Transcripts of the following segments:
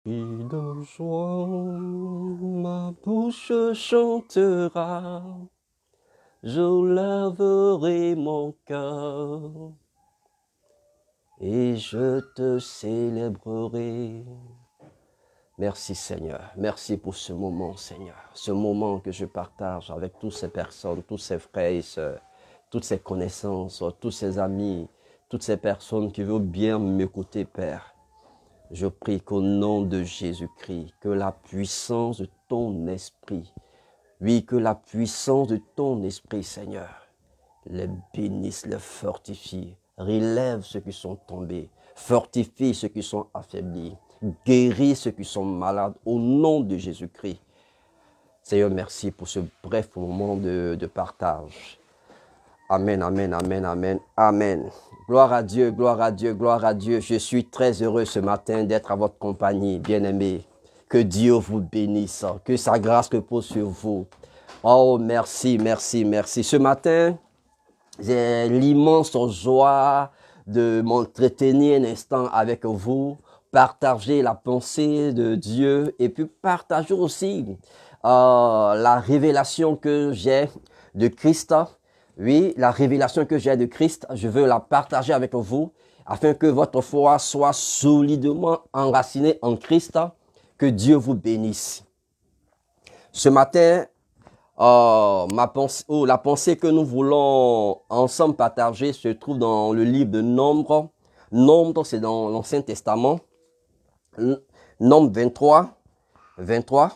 Crie de joie, ma bouche chantera, je lèverai mon cœur et je te célébrerai. Merci Seigneur, merci pour ce moment Seigneur, ce moment que je partage avec toutes ces personnes, tous ces frères et sœurs, toutes ces connaissances, tous ces amis, toutes ces personnes qui veulent bien m'écouter Père. Je prie qu'au nom de Jésus-Christ, que la puissance de ton esprit, oui, que la puissance de ton esprit, Seigneur, les bénisse, les fortifie, relève ceux qui sont tombés, fortifie ceux qui sont affaiblis, guéris ceux qui sont malades, au nom de Jésus-Christ. Seigneur, merci pour ce bref moment de partage. Amen, amen, amen, amen, amen. Gloire à Dieu, gloire à Dieu, gloire à Dieu. Je suis très heureux ce matin d'être à votre compagnie, bien-aimés. Que Dieu vous bénisse, que sa grâce repose sur vous. Oh, merci, merci, merci. Ce matin, j'ai l'immense joie de m'entretenir un instant avec vous, partager la pensée de Dieu et puis partager aussi la révélation que j'ai de Christ. Oui, la révélation que j'ai de Christ, je veux la partager avec vous afin que votre foi soit solidement enracinée en Christ. Que Dieu vous bénisse. Ce matin, la pensée que nous voulons ensemble partager se trouve dans le livre de Nombre. Nombre, c'est dans l'Ancien Testament. Nombre 23.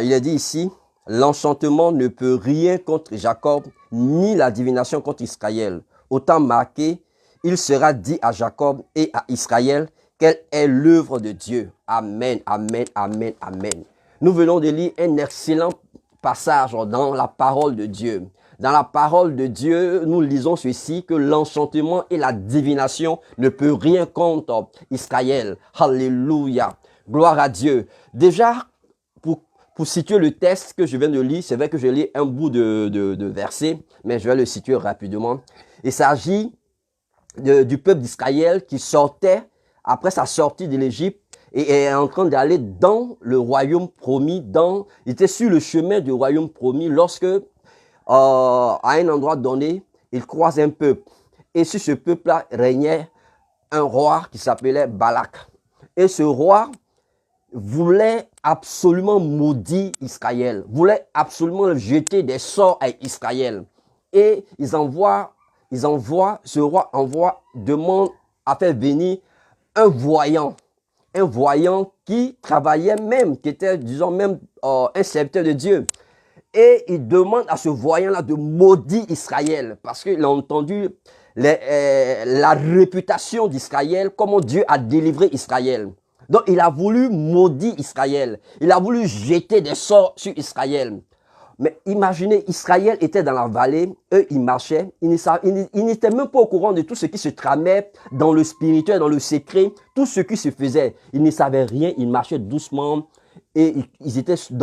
Il est dit ici, l'enchantement ne peut rien contre Jacob, ni la divination contre Israël. Autant marqué, il sera dit à Jacob et à Israël quelle est l'œuvre de Dieu. Amen, amen, amen, amen. Nous venons de lire un excellent passage dans la parole de Dieu. Dans la parole de Dieu, nous lisons ceci, que l'enchantement et la divination ne peut rien contre Israël. Alléluia. Gloire à Dieu. Déjà, pour situer le texte que je viens de lire, c'est vrai que je lis un bout de verset, mais je vais le situer rapidement. Il s'agit du peuple d'Israël qui sortait, après sa sortie de l'Égypte, et est en train d'aller dans le royaume promis. Il était sur le chemin du royaume promis lorsque, à un endroit donné, il croise un peuple. Et sur ce peuple-là régnait un roi qui s'appelait Balak. Et ce roi voulait absolument maudire Israël, voulait absolument jeter des sorts à Israël. Et ce roi demande à faire venir un voyant qui travaillait même, qui était, disons même, un serviteur de Dieu. Et il demande à ce voyant-là de maudire Israël, parce qu'il a entendu la réputation d'Israël, comment Dieu a délivré Israël. Donc, il a voulu maudire Israël. Il a voulu jeter des sorts sur Israël. Mais imaginez, Israël était dans la vallée, eux, ils marchaient. Ils n'étaient même pas au courant de tout ce qui se tramait dans le spirituel, dans le secret, tout ce qui se faisait. Ils ne savaient rien, ils marchaient doucement et ils étaient sur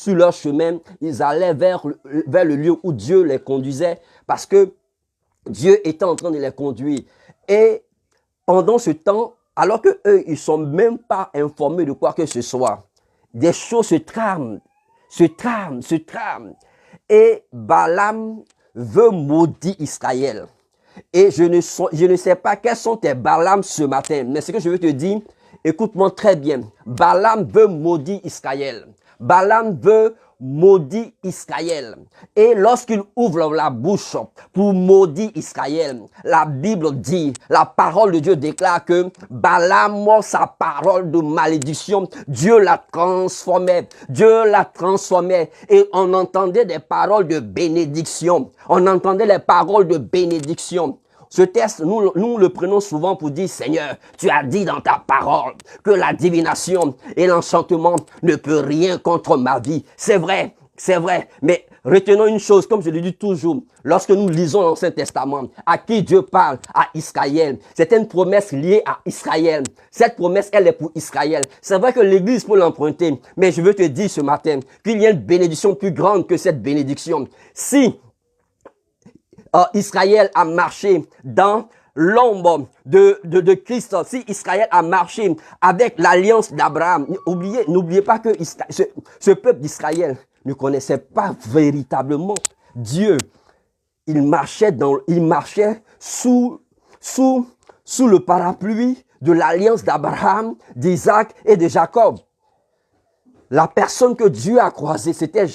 leur chemin. Ils allaient vers le lieu où Dieu les conduisait parce que Dieu était en train de les conduire. Et pendant ce temps, alors que eux, ils sont même pas informés de quoi que ce soit, des choses se trament. Et Balaam veut maudire Israël. Et je ne sais pas quels sont tes Balaam ce matin, mais ce que je veux te dire, écoute-moi très bien. Balaam veut maudire Israël. Balaam veut maudit Israël. Et lorsqu'il ouvre la bouche pour maudire Israël, la Bible dit, la parole de Dieu déclare que Balaam, sa parole de malédiction, Dieu la transformait. Et on entendait des paroles de bénédiction. On entendait les paroles de bénédiction. Ce texte, nous le prenons souvent pour dire, Seigneur, tu as dit dans ta parole que la divination et l'enchantement ne peuvent rien contre ma vie. C'est vrai, mais retenons une chose, comme je le dis toujours, lorsque nous lisons l'Ancien Testament, à qui Dieu parle, à Israël, c'est une promesse liée à Israël. Cette promesse, elle est pour Israël. C'est vrai que l'Église peut l'emprunter, mais je veux te dire ce matin qu'il y a une bénédiction plus grande que cette bénédiction. Si Israël a marché dans l'ombre de Christ, si Israël a marché avec l'alliance d'Abraham, n'oubliez pas que ce peuple d'Israël ne connaissait pas véritablement Dieu. Il marchait sous le parapluie de l'alliance d'Abraham, d'Isaac et de Jacob. La personne que Dieu a croisée, c'était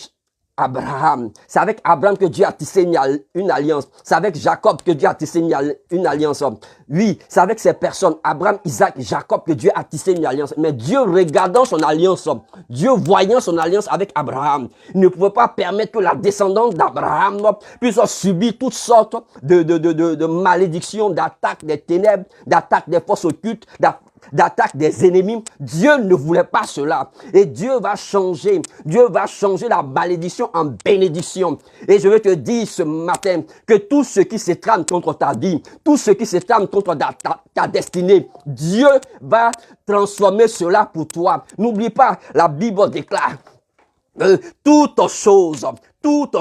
Abraham. C'est avec Abraham que Dieu a tissé une alliance. C'est avec Jacob que Dieu a tissé une alliance. Oui, c'est avec ces personnes, Abraham, Isaac, Jacob, que Dieu a tissé une alliance. Mais Dieu, regardant son alliance, Dieu voyant son alliance avec Abraham, il ne pouvait pas permettre que la descendance d'Abraham puisse subir toutes sortes de malédictions, d'attaques des ténèbres, d'attaques des forces occultes, d'attaque des ennemis. Dieu ne voulait pas cela. Et Dieu va changer la malédiction en bénédiction. Et je veux te dire ce matin que tout ce qui se trame contre ta vie, tout ce qui se trame contre ta destinée, Dieu va transformer cela pour toi. N'oublie pas, la Bible déclare toute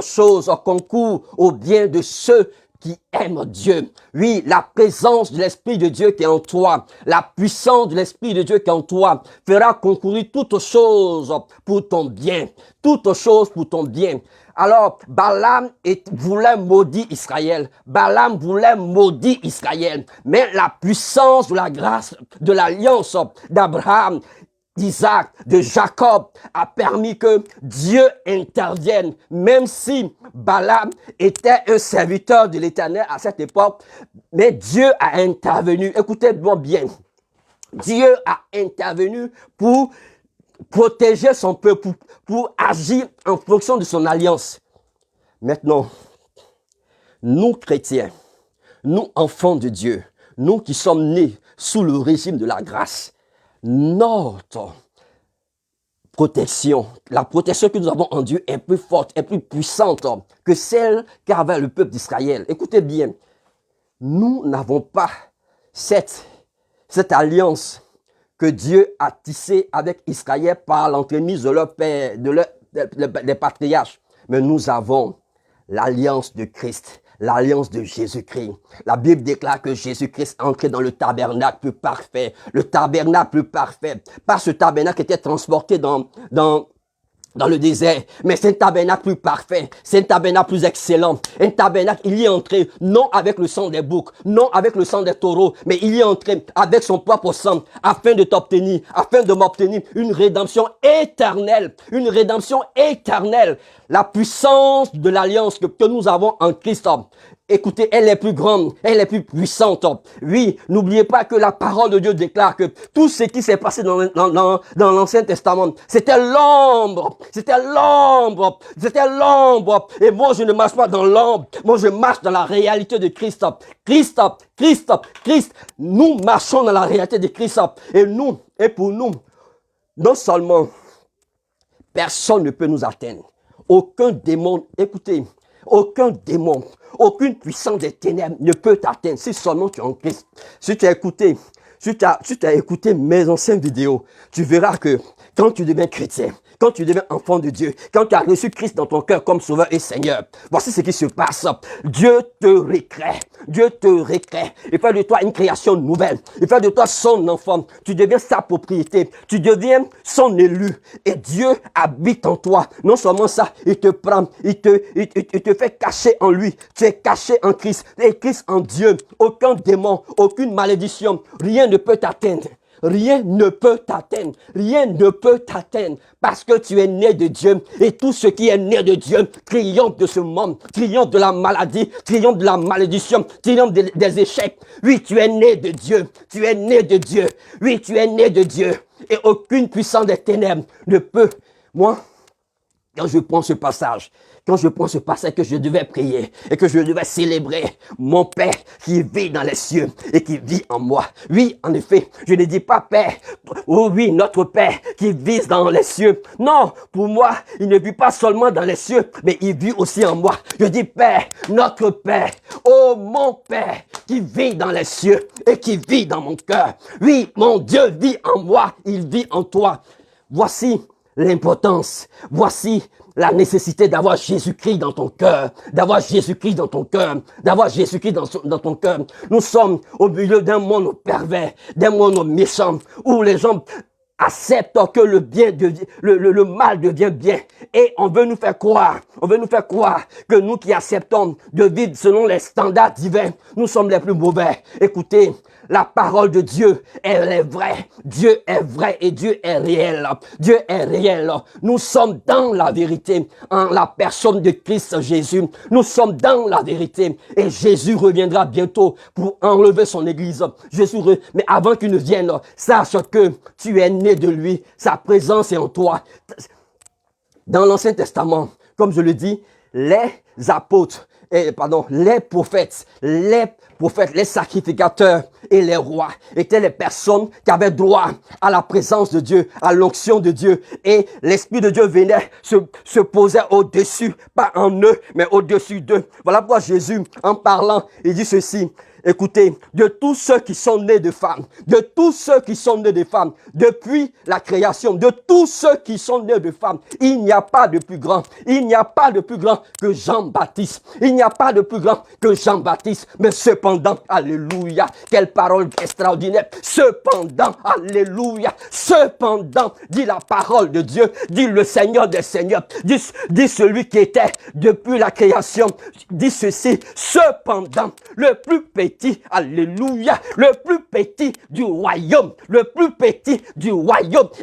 chose concourt au bien de ceux qui aiment Dieu. Oui, la présence de l'Esprit de Dieu qui est en toi, la puissance de l'Esprit de Dieu qui est en toi fera concourir toutes choses pour ton bien. Toutes choses pour ton bien. Alors, Balaam voulait maudire Israël. Balaam voulait maudire Israël. Mais la puissance de la grâce, de l'alliance d'Abraham, d'Isaac, de Jacob a permis que Dieu intervienne, même si Balaam était un serviteur de l'Éternel à cette époque, mais Dieu a intervenu. Écoutez-moi bien. Dieu a intervenu pour protéger son peuple, pour agir en fonction de son alliance. Maintenant, nous chrétiens, nous enfants de Dieu, nous qui sommes nés sous le régime de la grâce, notre protection, la protection que nous avons en Dieu est plus forte, est plus puissante que celle qu'avait le peuple d'Israël. Écoutez bien, nous n'avons pas cette alliance que Dieu a tissée avec Israël par l'entremise de leur père, des patriarches, mais nous avons l'alliance de Christ, l'alliance de Jésus-Christ. La Bible déclare que Jésus-Christ entrait dans le tabernacle plus parfait. Le tabernacle plus parfait. Pas ce tabernacle qui était transporté dans le désert, mais c'est un tabernacle plus parfait, c'est un tabernacle plus excellent, un tabernacle, il y est entré, non avec le sang des boucs, non avec le sang des taureaux, mais il y est entré avec son propre sang, afin de m'obtenir une rédemption éternelle, la puissance de l'alliance que nous avons en Christ. Écoutez, elle est plus grande, elle est plus puissante. Oui, n'oubliez pas que la parole de Dieu déclare que tout ce qui s'est passé dans l'Ancien Testament, c'était l'ombre. Et moi, je ne marche pas dans l'ombre. Moi, je marche dans la réalité de Christ. Christ. Nous marchons dans la réalité de Christ. Et pour nous, non seulement, personne ne peut nous atteindre. Aucun démon, écoutez, aucune puissance des ténèbres ne peut t'atteindre si seulement tu es en Christ. Si tu as écouté mes anciennes vidéos, tu verras que quand tu deviens chrétien, quand tu deviens enfant de Dieu, quand tu as reçu Christ dans ton cœur comme Sauveur et Seigneur, voici ce qui se passe. Dieu te recrée. Il fait de toi une création nouvelle. Il fait de toi son enfant. Tu deviens sa propriété. Tu deviens son élu. Et Dieu habite en toi. Non seulement ça, il te prend, il te fait cacher en lui. Tu es caché en Christ. Et Christ en Dieu. Aucun démon, aucune malédiction, rien ne peut t'atteindre. Rien ne peut t'atteindre parce que tu es né de Dieu et tout ce qui est né de Dieu triomphe de ce monde, triomphe de la maladie, triomphe de la malédiction, triomphe des échecs. Oui, tu es né de Dieu, oui, tu es né de Dieu et aucune puissance des ténèbres ne peut. Moi, quand je prends ce passage que je devais prier et que je devais célébrer mon Père qui vit dans les cieux et qui vit en moi. Oui, en effet, je ne dis pas Père, oh oui, notre Père qui vit dans les cieux. Non, pour moi, il ne vit pas seulement dans les cieux, mais il vit aussi en moi. Je dis Père, notre Père, oh mon Père qui vit dans les cieux et qui vit dans mon cœur. Oui, mon Dieu vit en moi, il vit en toi. Voici l'importance. Voici la nécessité d'avoir Jésus-Christ dans ton cœur, d'avoir Jésus-Christ dans ton cœur, d'avoir Jésus-Christ dans ton cœur. Nous sommes au milieu d'un monde pervers, d'un monde méchant, où les gens acceptent que le bien devient, le mal devient bien. Et on veut nous faire croire que nous qui acceptons de vivre selon les standards divins, nous sommes les plus mauvais. Écoutez, la parole de Dieu, elle est vraie. Dieu est vrai et Dieu est réel. Dieu est réel. Nous sommes dans la vérité, en la personne de Christ Jésus. Nous sommes dans la vérité et Jésus reviendra bientôt pour enlever son église. Mais avant qu'il ne vienne, sache que tu es né de lui. Sa présence est en toi. Dans l'Ancien Testament, comme je le dis, les prophètes, les sacrificateurs et les rois étaient les personnes qui avaient droit à la présence de Dieu, à l'onction de Dieu. Et l'Esprit de Dieu venait se poser au-dessus, pas en eux, mais au-dessus d'eux. Voilà pourquoi Jésus, en parlant, il dit ceci. Écoutez, de tous ceux qui sont nés de femmes, depuis la création, de tous ceux qui sont nés de femmes, il n'y a pas de plus grand, que Jean-Baptiste. Il n'y a pas de plus grand que Jean-Baptiste. Mais cependant, alléluia, quelle parole extraordinaire. Cependant, alléluia, cependant, dit la parole de Dieu, dit le Seigneur des Seigneurs, dit celui qui était depuis la création, dit ceci, cependant, le plus petit, alléluia, le plus petit du royaume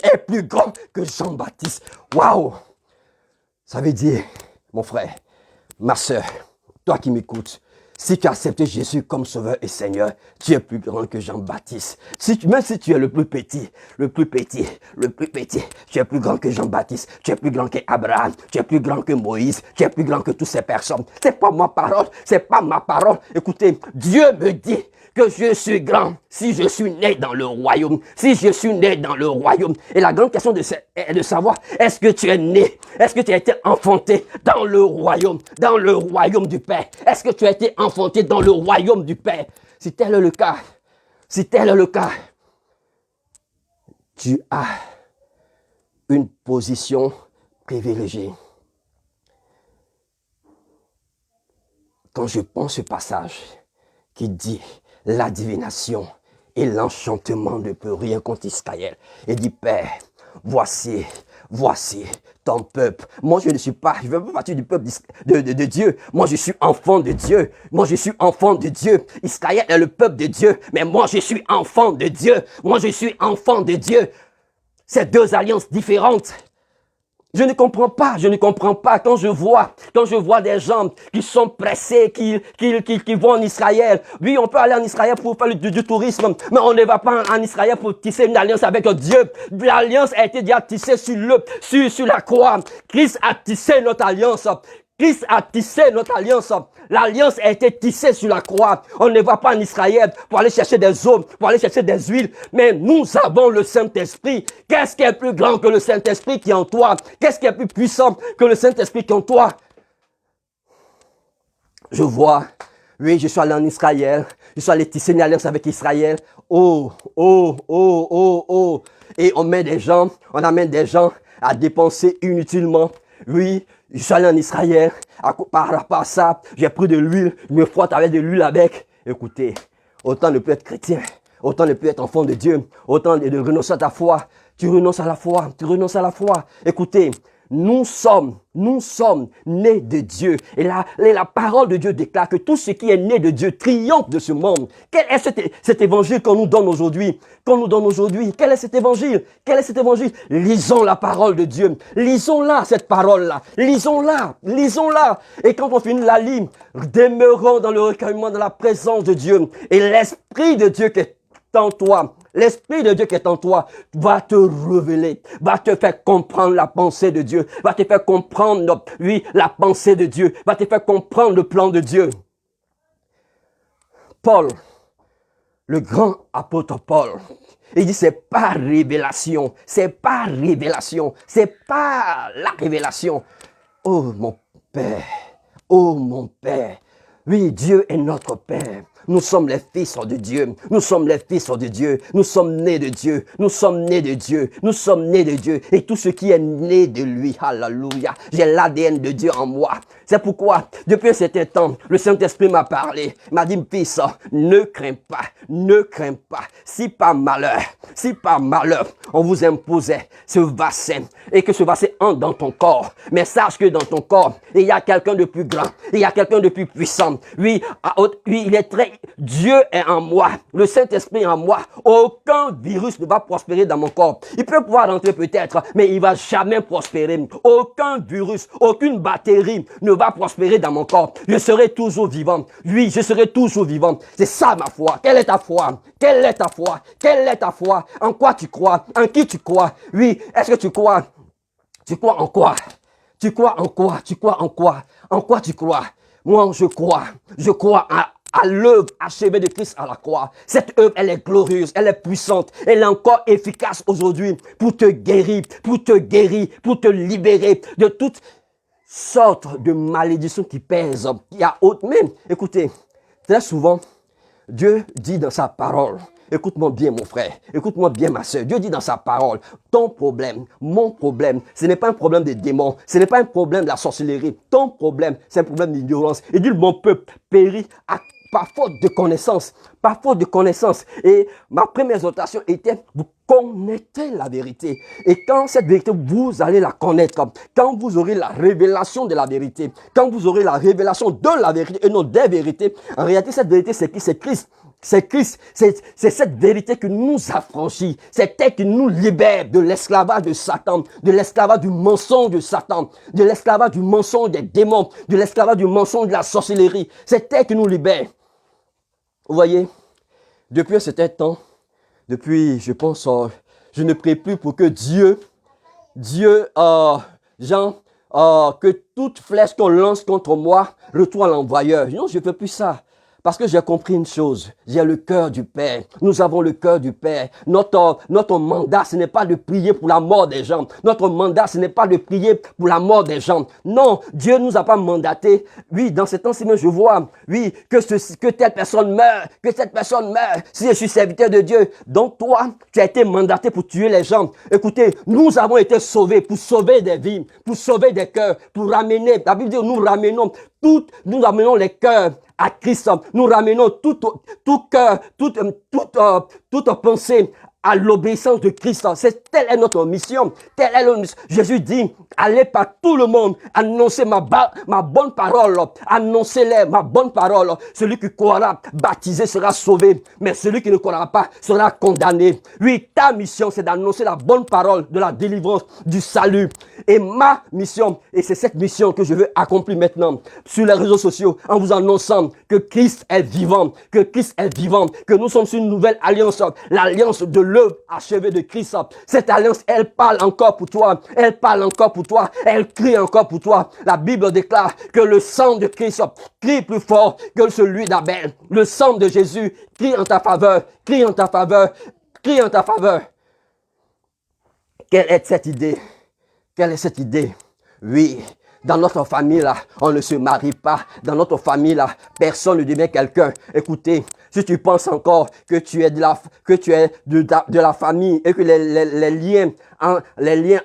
est plus grand que Jean-Baptiste. Waouh! Ça veut dire, mon frère, ma soeur, toi qui m'écoutes, si tu as accepté Jésus comme Sauveur et Seigneur, tu es plus grand que Jean-Baptiste. Même si tu es le plus petit, tu es plus grand que Jean-Baptiste, tu es plus grand que Abraham, tu es plus grand que Moïse, tu es plus grand que toutes ces personnes. C'est pas ma parole, c'est pas ma parole. Écoutez, Dieu me dit que je suis grand si je suis né dans le royaume. Et la grande question est de savoir, est-ce que tu es né? Est-ce que tu as été enfanté dans le royaume du Père? Est-ce que tu as été enfanté dans le royaume du Père? Si tel est le cas, tu as une position privilégiée. Quand je pense ce passage qui dit la divination et l'enchantement ne peut rien contre Israël. Et dit, Père, voici ton peuple. Moi, je ne veux pas partir du peuple de Dieu. Moi, je suis enfant de Dieu. Israël est le peuple de Dieu. Mais moi, je suis enfant de Dieu. C'est deux alliances différentes. Je ne comprends pas quand je vois des gens qui sont pressés, qui vont en Israël. Oui, on peut aller en Israël pour faire du tourisme, mais on ne va pas en Israël pour tisser une alliance avec Dieu. L'alliance a été déjà tissée sur la croix. Christ a tissé notre alliance. L'alliance a été tissée sur la croix. On ne va pas en Israël pour aller chercher des eaux, pour aller chercher des huiles. Mais nous avons le Saint-Esprit. Qu'est-ce qui est plus grand que le Saint-Esprit qui est en toi? Qu'est-ce qui est plus puissant que le Saint-Esprit qui est en toi? Je suis allé en Israël. Je suis allé tisser une alliance avec Israël. Oh. Et on amène des gens à dépenser inutilement. Oui, je suis allé en Israël, par rapport à ça, j'ai pris de l'huile, je me frotte avec de l'huile avec. Écoutez, autant ne peut être chrétien, autant ne peut être enfant de Dieu, autant de renoncer à ta foi. Tu renonces à la foi. Écoutez, nous sommes nés de Dieu. Et la parole de Dieu déclare que tout ce qui est né de Dieu triomphe de ce monde. Quel est cet évangile qu'on nous donne aujourd'hui? Quel est cet évangile? Lisons la parole de Dieu. Lisons-la, cette parole-là. Lisons-la. Et quand on finit la lire, demeurons dans le recueillement, dans la présence de Dieu. Et l'Esprit de Dieu qui est en toi, va te révéler, va te faire comprendre la pensée de Dieu, va te faire comprendre, la pensée de Dieu, va te faire comprendre le plan de Dieu. Paul, le grand apôtre Paul, il dit c'est pas la révélation. Oh mon Père, oui, Dieu est notre Père. Nous sommes les fils de Dieu. Nous sommes les fils de Dieu. Nous sommes nés de Dieu. Nous sommes nés de Dieu. Nous sommes nés de Dieu. Et tout ce qui est né de lui, alléluia, j'ai l'ADN de Dieu en moi. C'est pourquoi, depuis un certain temps, le Saint-Esprit m'a parlé, m'a dit, fils, ne crains pas, ne crains pas. Si par malheur, on vous imposait ce vaccin et que ce vaccin entre dans ton corps, mais sache que dans ton corps, il y a quelqu'un de plus grand, il y a quelqu'un de plus puissant. Oui, il est Dieu est en moi, le Saint-Esprit est en moi. Aucun virus ne va prospérer dans mon corps. Il peut pouvoir rentrer peut-être, mais il va jamais prospérer. Aucun virus, aucune bactérie ne va prospérer dans mon corps. Je serai toujours vivant. Oui, je serai toujours vivant. C'est ça ma foi. Quelle est ta foi? Quelle est ta foi? Quelle est ta foi? En quoi tu crois? En qui tu crois? Oui, est-ce que tu crois? Tu crois en quoi? Tu crois en quoi? Tu crois en quoi? En quoi tu crois? Moi, je crois. Je crois à l'œuvre achevée de Christ à la croix. Cette œuvre, elle est glorieuse, elle est puissante, elle est encore efficace aujourd'hui pour te guérir, pour te libérer de toute sorte de malédiction qui pèse. Il y a autre même. Écoutez, très souvent, Dieu dit dans sa parole, écoute-moi bien mon frère, écoute-moi bien ma soeur, Dieu dit dans sa parole, ton problème, mon problème, ce n'est pas un problème des démons, ce n'est pas un problème de la sorcellerie, ton problème, c'est un problème d'ignorance. Il dit, mon peuple périt par faute de connaissance, par faute de connaissance. Et ma première exhortation était, vous connaissez la vérité. Et quand cette vérité, vous allez la connaître, quand vous aurez la révélation de la vérité, quand vous aurez la révélation de la vérité et non des vérités, en réalité, cette vérité, c'est qui? C'est Christ. C'est Christ, c'est cette vérité qui nous affranchit, c'est elle qui nous libère de l'esclavage de Satan, de l'esclavage du mensonge de Satan, de l'esclavage du mensonge des démons, de l'esclavage du mensonge de la sorcellerie. C'est elle qui nous libère. Vous voyez, depuis un certain temps, depuis, je pense, je ne prie plus pour que que toute flèche qu'on lance contre moi retourne à l'envoyeur. Non, je ne fais plus ça. Parce que j'ai compris une chose, j'ai le cœur du Père. Nous avons le cœur du Père. Notre mandat, ce n'est pas de prier pour la mort des gens. Notre mandat, ce n'est pas de prier pour la mort des gens. Non, Dieu nous a pas mandaté. Oui, dans ce temps-ci, je vois, oui, que telle personne meurt, que cette personne meurt. Si je suis serviteur de Dieu, donc toi, tu as été mandaté pour tuer les gens. Écoutez, nous avons été sauvés pour sauver des vies, pour sauver des cœurs, pour ramener, la Bible dit, nous ramenons les cœurs à Christ. Nous ramenons tout cœur, toute pensée à l'obéissance de Christ. Telle est notre mission. Telle est notre mission. Jésus dit, allez par tout le monde, annoncez ma bonne parole. Annoncez-les ma bonne parole. Celui qui croira, baptisé, sera sauvé. Mais celui qui ne croira pas sera condamné. Oui, ta mission, c'est d'annoncer la bonne parole de la délivrance, du salut. Et ma mission, et c'est cette mission que je veux accomplir maintenant sur les réseaux sociaux, en vous annonçant que Christ est vivant, que nous sommes sur une nouvelle alliance, l'alliance de l'œuvre achevée de Christ. Cette alliance, elle parle encore pour toi, elle crie encore pour toi. La Bible déclare que le sang de Christ crie plus fort que celui d'Abel. Le sang de Jésus crie en ta faveur, crie en ta faveur, crie en ta faveur. Quelle est cette idée? Quelle est cette idée? Oui, dans notre famille là, on ne se marie pas. Dans notre famille là, personne ne devient quelqu'un. Écoutez, si tu penses encore que tu es de la famille et que les liens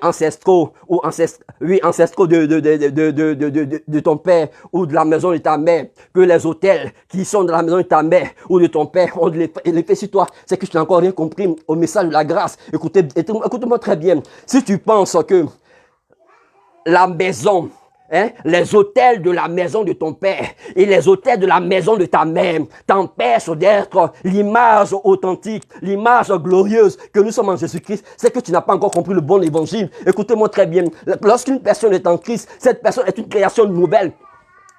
ancestraux ou ancestraux de ton père ou de la maison de ta mère, que les autels qui sont de la maison de ta mère ou de ton père ont de l'effet sur toi, c'est que tu n'as encore rien compris au message de la grâce. Écoute-moi très bien. Si tu penses que la maison, les autels de la maison de ton père et les autels de la maison de ta mère t'empêchent d'être l'image authentique, l'image glorieuse que nous sommes en Jésus-Christ, c'est que tu n'as pas encore compris le bon évangile. Écoutez-moi très bien. Lorsqu'une personne est en Christ, cette personne est une création nouvelle.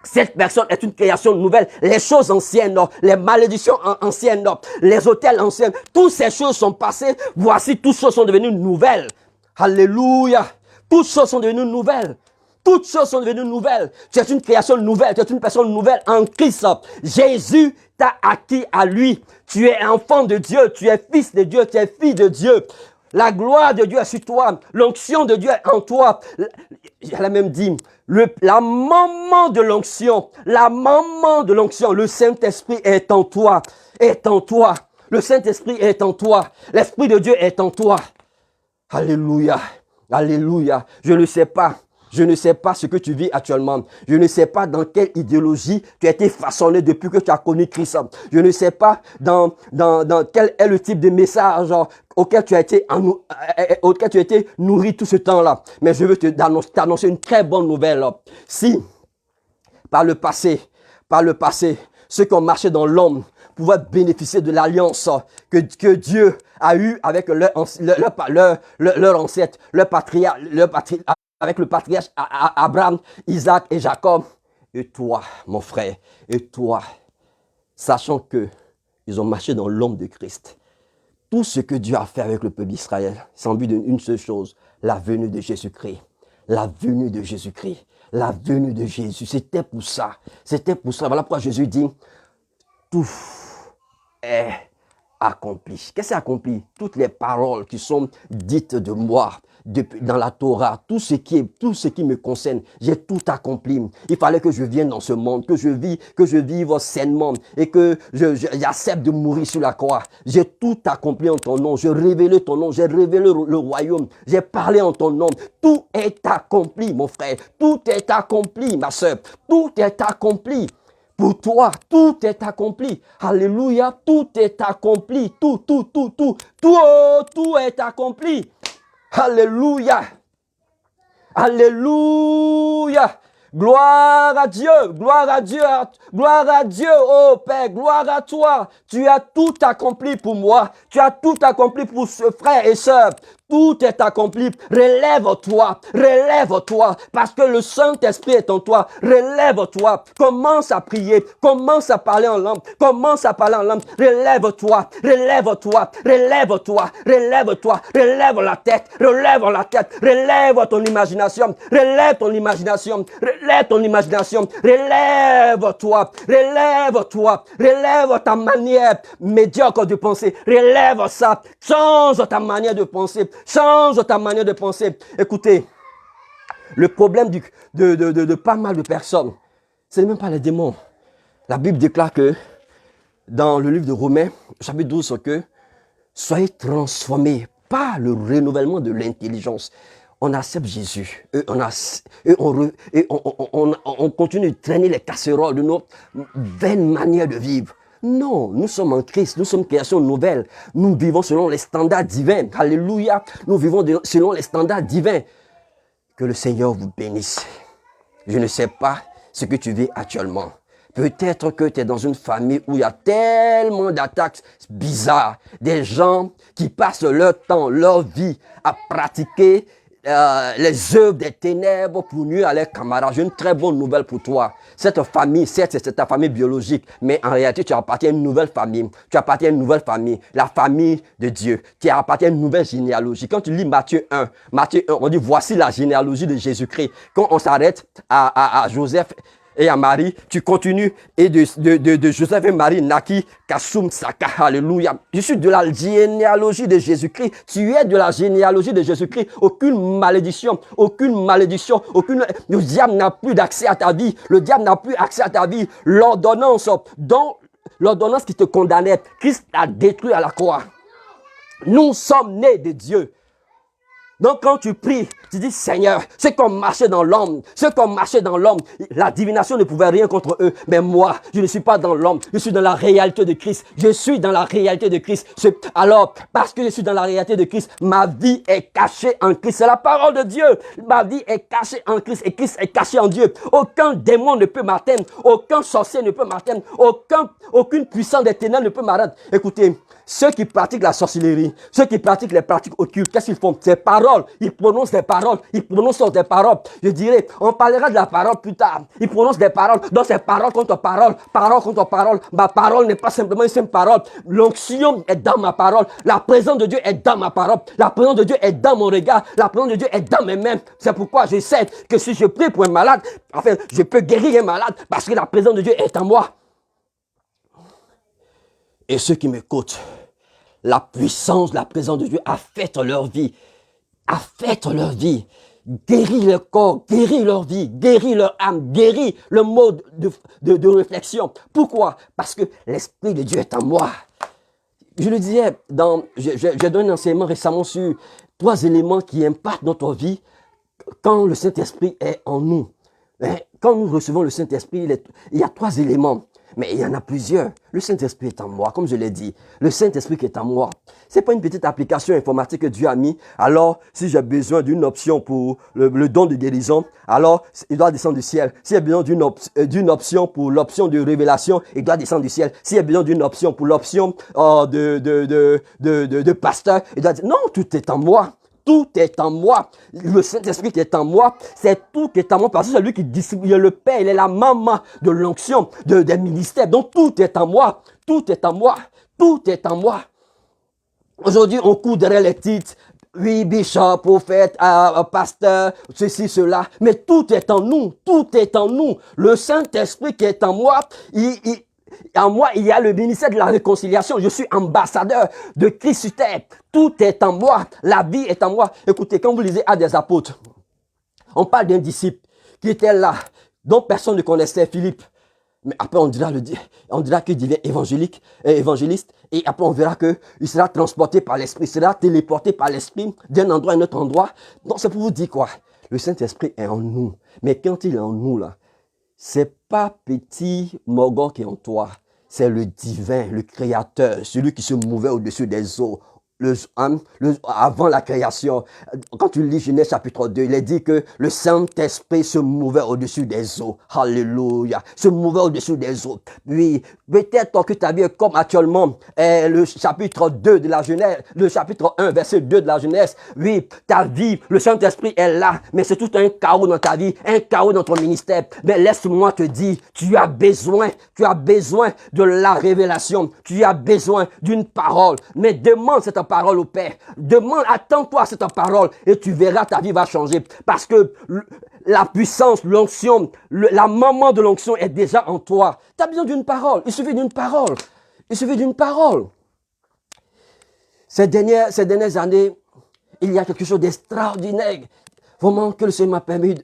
Cette personne est une création nouvelle. Les choses anciennes, les malédictions anciennes, les autels anciens, toutes ces choses sont passées. Voici, toutes choses sont devenues nouvelles. Alléluia. Toutes choses sont devenues nouvelles. Toutes choses sont devenues nouvelles. Tu es une création nouvelle. Tu es une personne nouvelle en Christ. Jésus t'a acquis à lui. Tu es enfant de Dieu. Tu es fils de Dieu. Tu es fille de Dieu. La gloire de Dieu est sur toi. L'onction de Dieu est en toi. Elle a même dit, la maman de l'onction, le Saint-Esprit est en toi, est en toi. Le Saint-Esprit est en toi. L'Esprit de Dieu est en toi. Alléluia. Alléluia. Je ne sais pas. Je ne sais pas ce que tu vis actuellement. Je ne sais pas dans quelle idéologie tu as été façonné depuis que tu as connu Christ. Je ne sais pas dans quel est le type de message auquel tu as été nourri tout ce temps-là. Mais je veux t'annoncer une très bonne nouvelle. Si, par le passé, ceux qui ont marché dans l'ombre pouvaient bénéficier de l'alliance que Dieu a eue avec leur ancêtre, avec le patriarche Abraham, Isaac et Jacob. Et toi, mon frère, et toi, sachant que ils ont marché dans l'ombre de Christ. Tout ce que Dieu a fait avec le peuple d'Israël, c'est en vue d'une seule chose, la venue de Jésus-Christ. La venue de Jésus-Christ. La venue de Jésus. C'était pour ça. C'était pour ça. Voilà pourquoi Jésus dit, tout est accompli. Qu'est-ce que c'est accompli? Toutes les paroles qui sont dites de moi dans la Torah, tout ce qui me concerne, j'ai tout accompli. Il fallait que je vienne dans ce monde, que je vive sainement et que j'accepte de mourir sur la croix. J'ai tout accompli en ton nom. J'ai révélé ton nom, j'ai révélé le royaume, j'ai parlé en ton nom. Tout est accompli, mon frère. Tout est accompli, ma soeur. Tout est accompli. Pour toi, tout est accompli. Alléluia, tout est accompli. Tout est accompli. Alléluia. Alléluia. Gloire à Dieu, oh Père, gloire à toi. Tu as tout accompli pour moi, tu as tout accompli pour ce frère et sœur. Tout est accompli. Relève-toi, parce que le Saint-Esprit est en toi. Relève-toi, commence à prier, commence à parler en langue, Relève-toi, relève la tête, relève ton imagination, relève ta manière médiocre de penser, relève ça, change ta manière de penser. Écoutez, le problème de pas mal de personnes, ce n'est même pas les démons. La Bible déclare que dans le livre de Romains, chapitre 12, que soyez transformés par le renouvellement de l'intelligence. On accepte Jésus et on continue de traîner les casseroles de notre vaine manière de vivre. Non, nous sommes en Christ, nous sommes création nouvelle. Nous vivons selon les standards divins. Alléluia, nous vivons selon les standards divins. Que le Seigneur vous bénisse. Je ne sais pas ce que tu vis actuellement. Peut-être que tu es dans une famille où il y a tellement d'attaques bizarres. Des gens qui passent leur temps, leur vie à pratiquer les œuvres des ténèbres pour nuire à leurs camarades. J'ai une très bonne nouvelle pour toi. Cette famille, certes, c'est ta famille biologique, mais en réalité, tu appartiens à une nouvelle famille. La famille de Dieu. Tu appartiens à une nouvelle généalogie. Quand tu lis Matthieu 1, on dit voici la généalogie de Jésus-Christ. Quand on s'arrête à Joseph et à Marie, tu continues, et de Joseph et Marie, Naki, Kassoum, Saka, alléluia. Je suis de la généalogie de Jésus-Christ. Tu es de la généalogie de Jésus-Christ. Aucune malédiction. Le diable n'a plus d'accès à ta vie. L'ordonnance qui te condamnait, Christ l'a détruit à la croix. Nous sommes nés de Dieu. Donc quand tu pries, tu dis Seigneur, ceux qui ont marché dans l'ombre, la divination ne pouvait rien contre eux. Mais moi, je ne suis pas dans l'ombre, je suis dans la réalité de Christ. Alors, parce que je suis dans la réalité de Christ, ma vie est cachée en Christ. C'est la parole de Dieu. Ma vie est cachée en Christ et Christ est caché en Dieu. Aucun démon ne peut m'atteindre, aucun sorcier ne peut m'atteindre, aucune puissance des ténèbres ne peut m'arrêter. Écoutez, ceux qui pratiquent la sorcellerie, ceux qui pratiquent les pratiques occultes, qu'est-ce qu'ils font? Ces paroles, ils prononcent des paroles. Je dirais, on parlera de la parole plus tard. Ils prononcent des paroles, donc c'est parole contre parole. Ma parole n'est pas simplement une simple parole. L'onction est dans ma parole. La présence de Dieu est dans ma parole. La présence de Dieu est dans mon regard. La présence de Dieu est dans mes mains. C'est pourquoi je sais que si je prie pour un malade, je peux guérir un malade parce que la présence de Dieu est en moi. Et ceux qui m'écoutent, la puissance, la présence de Dieu affecte leur vie. Affecte leur vie. Guéris leur corps, guéris leur vie, guéris leur âme, guéris le mode de réflexion. Pourquoi? Parce que l'Esprit de Dieu est en moi. Je le disais, j'ai donné un enseignement récemment sur 3 éléments qui impactent notre vie quand le Saint-Esprit est en nous. Quand nous recevons le Saint-Esprit, il y a 3 éléments, mais il y en a plusieurs. Le Saint-Esprit est en moi, comme je l'ai dit. Le Saint-Esprit qui est en moi. C'est pas une petite application informatique que Dieu a mis. Alors, si j'ai besoin d'une option pour le don de guérison, alors il doit descendre du ciel. S'il y a besoin d'une option pour l'option de révélation, il doit descendre du ciel. S'il y a besoin d'une option pour l'option de pasteur, il doit dire, non, tout est en moi. Tout est en moi. Le Saint-Esprit qui est en moi, c'est tout qui est en moi. Parce que c'est lui qui distribue le Père. Il est la maman de l'onction, des ministères. Donc tout est en moi. Tout est en moi. Tout est en moi. Aujourd'hui, on court derrière les titres. Oui, bishop, prophète, pasteur, ceci, cela. Mais tout est en nous. Tout est en nous. Le Saint-Esprit qui est en moi, en moi, il y a le ministère de la réconciliation. Je suis ambassadeur de Christ sur terre. Tout est en moi. La vie est en moi. Écoutez, quand vous lisez Actes des Apôtres, on parle d'un disciple qui était là, dont personne ne connaissait, Philippe. Mais après, on dira qu'il devient évangéliste. Et après, on verra qu'il sera transporté par l'Esprit, il sera téléporté par l'Esprit d'un endroit à un autre endroit. Donc, c'est pour vous dire quoi? Le Saint-Esprit est en nous. Mais quand il est en nous, là, c'est pas petit Morgan qui est en toi. C'est le divin, le créateur, celui qui se mouvait au-dessus des eaux. Avant la création, quand tu lis Genèse chapitre 2, il est dit que le Saint-Esprit se mouvait au-dessus des eaux. Alléluia. Se mouvait au-dessus des eaux. Oui, peut-être que ta vie est comme actuellement le chapitre 2 de la Genèse, le chapitre 1, verset 2 de la Genèse. Oui, ta vie, le Saint-Esprit est là, mais c'est tout un chaos dans ta vie, un chaos dans ton ministère. Mais laisse-moi te dire, tu as besoin de la révélation. Tu as besoin d'une parole. Mais demande cette parole au Père. Demande, attends-toi à cette parole et tu verras, ta vie va changer. Parce que la puissance, l'onction, la maman de l'onction est déjà en toi. Tu as besoin d'une parole. Il suffit d'une parole. Il suffit d'une parole. Ces dernières années, il y a quelque chose d'extraordinaire. Vraiment que le Seigneur m'a permis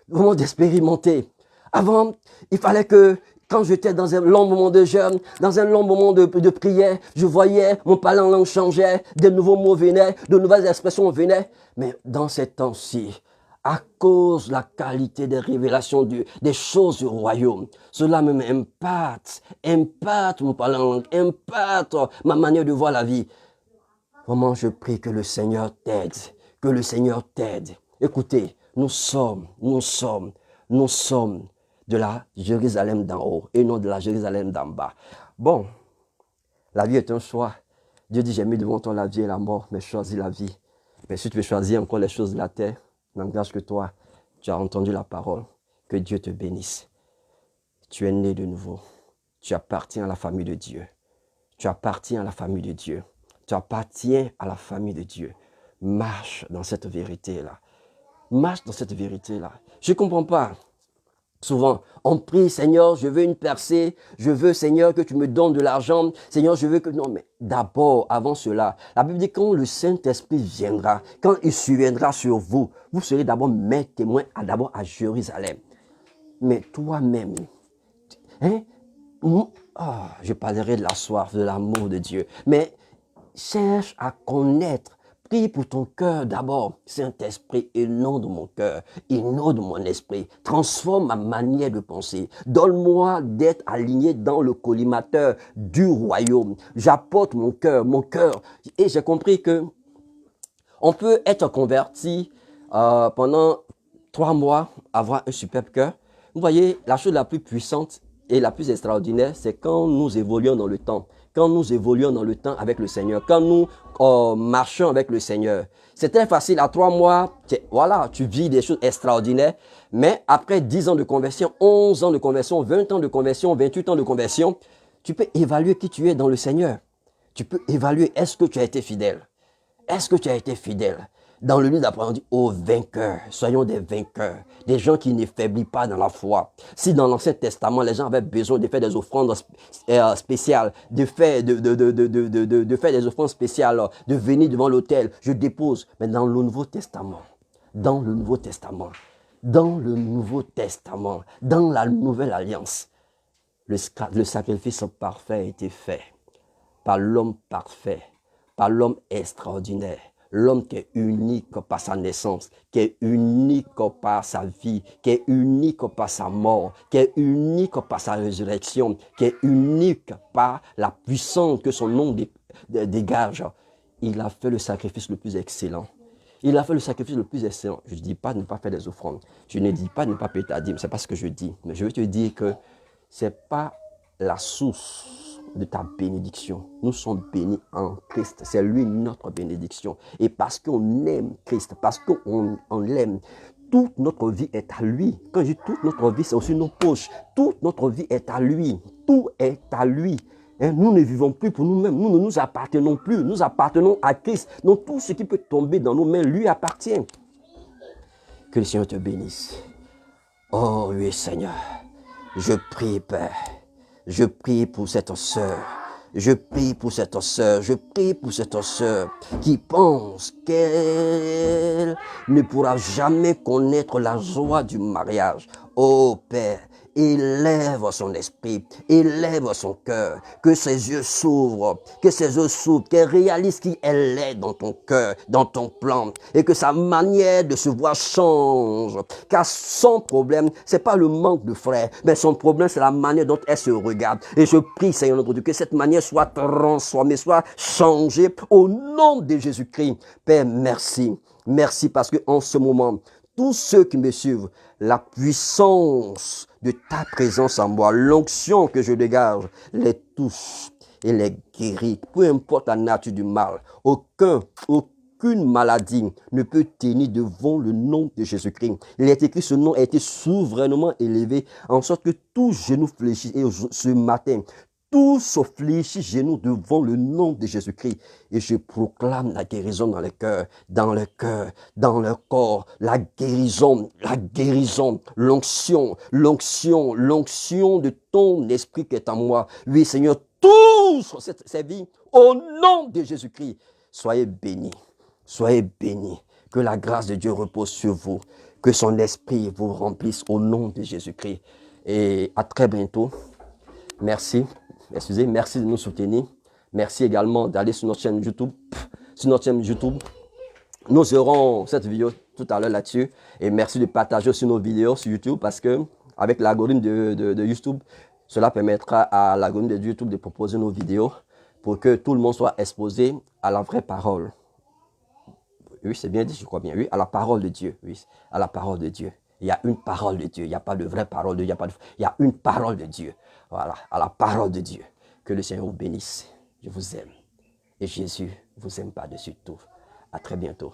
vraiment d'expérimenter. Avant, il fallait que quand j'étais dans un long moment de jeûne, dans un long moment de prière, je voyais mon parler en langue changeait, de nouveaux mots venaient, de nouvelles expressions venaient. Mais dans ces temps-ci, à cause de la qualité des révélations des choses du royaume, cela me impacte mon parler en langue, impacte ma manière de voir la vie. Vraiment, je prie que le Seigneur t'aide, que le Seigneur t'aide. Écoutez, nous sommes de la Jérusalem d'en haut et non de la Jérusalem d'en bas. Bon, la vie est un choix. Dieu dit, j'ai mis devant toi la vie et la mort, mais choisis la vie. Mais si tu veux choisir encore les choses de la terre, n'engage que toi. Tu as entendu la parole. Que Dieu te bénisse. Tu es né de nouveau. Tu appartiens à la famille de Dieu. Tu appartiens à la famille de Dieu. Tu appartiens à la famille de Dieu. Marche dans cette vérité-là. Marche dans cette vérité-là. Je ne comprends pas. Souvent, on prie, Seigneur, je veux une percée, je veux, Seigneur, que tu me donnes de l'argent, Seigneur, je veux que... Non, mais d'abord, avant cela, la Bible dit quand le Saint-Esprit viendra, quand il surviendra sur vous, vous serez d'abord mes témoins, d'abord à Jérusalem. Mais toi-même, je parlerai de la soif, de l'amour de Dieu, mais cherche à connaître. Prie pour ton cœur d'abord. Saint-Esprit, inonde mon cœur, inonde mon esprit. Transforme ma manière de penser. Donne-moi d'être aligné dans le collimateur du royaume. J'apporte mon cœur. Et j'ai compris que on peut être converti pendant 3 mois, avoir un superbe cœur. Vous voyez, la chose la plus puissante et la plus extraordinaire, c'est quand nous évoluons dans le temps. Quand nous évoluons dans le temps avec le Seigneur, quand nous marchons avec le Seigneur. C'est très facile, à 3 mois, voilà, tu vis des choses extraordinaires, mais après 10 ans de conversion, 11 ans de conversion, 20 ans de conversion, 28 ans de conversion, tu peux évaluer qui tu es dans le Seigneur. Tu peux évaluer, est-ce que tu as été fidèle? Est-ce que tu as été fidèle? Dans le livre d'Abraham, on dit, ô vainqueurs, soyons des vainqueurs, des gens qui ne faiblissent pas dans la foi. Si dans l'Ancien Testament, les gens avaient besoin de faire des offrandes spéciales, de faire des offrandes spéciales, de venir devant l'autel, je dépose. Mais dans le Nouveau Testament, dans le Nouveau Testament, dans le Nouveau Testament, dans la Nouvelle Alliance, le sacrifice parfait a été fait par l'homme parfait, par l'homme extraordinaire, l'homme qui est unique par sa naissance, qui est unique par sa vie, qui est unique par sa mort, qui est unique par sa résurrection, qui est unique par la puissance que son nom dégage. Il a fait le sacrifice le plus excellent. Il a fait le sacrifice le plus excellent. Je ne dis pas de ne pas faire des offrandes. Je ne dis pas de ne pas payer ta dîme. Ce n'est pas ce que je dis. Mais je veux te dire que ce n'est pas la source de ta bénédiction. Nous sommes bénis en Christ. C'est lui notre bénédiction. Et parce qu'on aime Christ, parce qu'on l'aime, toute notre vie est à lui. Quand je dis toute notre vie, c'est aussi nos poches. Toute notre vie est à lui. Tout est à lui. Nous ne vivons plus pour nous-mêmes. Nous ne nous appartenons plus. Nous appartenons à Christ. Donc tout ce qui peut tomber dans nos mains lui appartient. Que le Seigneur te bénisse. Oh oui, Seigneur. Je prie, Père. Je prie pour cette sœur. Je prie pour cette sœur. Je prie pour cette sœur qui pense qu'elle ne pourra jamais connaître la joie du mariage. Oh Père, élève son esprit, élève son cœur, que ses yeux s'ouvrent, qu'elle réalise qui elle est dans ton cœur, dans ton plan, et que sa manière de se voir change. Car son problème, c'est pas le manque de frères, mais son problème, c'est la manière dont elle se regarde. Et je prie, Seigneur notre Dieu, que cette manière soit transformée, soit changée au nom de Jésus-Christ. Père, merci. Merci parce que en ce moment, tous ceux qui me suivent, la puissance de ta présence en moi, l'onction que je dégage, les touche et les guérit. Peu importe la nature du mal, aucune maladie ne peut tenir devant le nom de Jésus-Christ. Il est écrit, ce nom a été souverainement élevé, en sorte que tout genou fléchit. Et ce matin, tout se fléchit genou devant le nom de Jésus-Christ. Et je proclame la guérison dans le cœur, dans le corps, la guérison, l'onction de ton esprit qui est en moi. Oui, Seigneur, tous ces vies, au nom de Jésus-Christ, soyez bénis. Soyez bénis. Que la grâce de Dieu repose sur vous. Que son esprit vous remplisse au nom de Jésus-Christ. Et à très bientôt. Merci. Merci de nous soutenir. Merci également d'aller sur notre chaîne YouTube. Nous aurons cette vidéo tout à l'heure là-dessus. Et merci de partager aussi nos vidéos sur YouTube parce que avec l'algorithme de YouTube, cela permettra à l'algorithme de YouTube de proposer nos vidéos pour que tout le monde soit exposé à la vraie parole. Oui, c'est bien dit, je crois bien. Oui, à la parole de Dieu. Oui, à la parole de Dieu. Il y a une parole de Dieu. Il n'y a pas de vraie parole de Dieu. Il y a une parole de Dieu. Voilà, à la parole de Dieu. Que le Seigneur vous bénisse. Je vous aime. Et Jésus vous aime par-dessus tout. À très bientôt.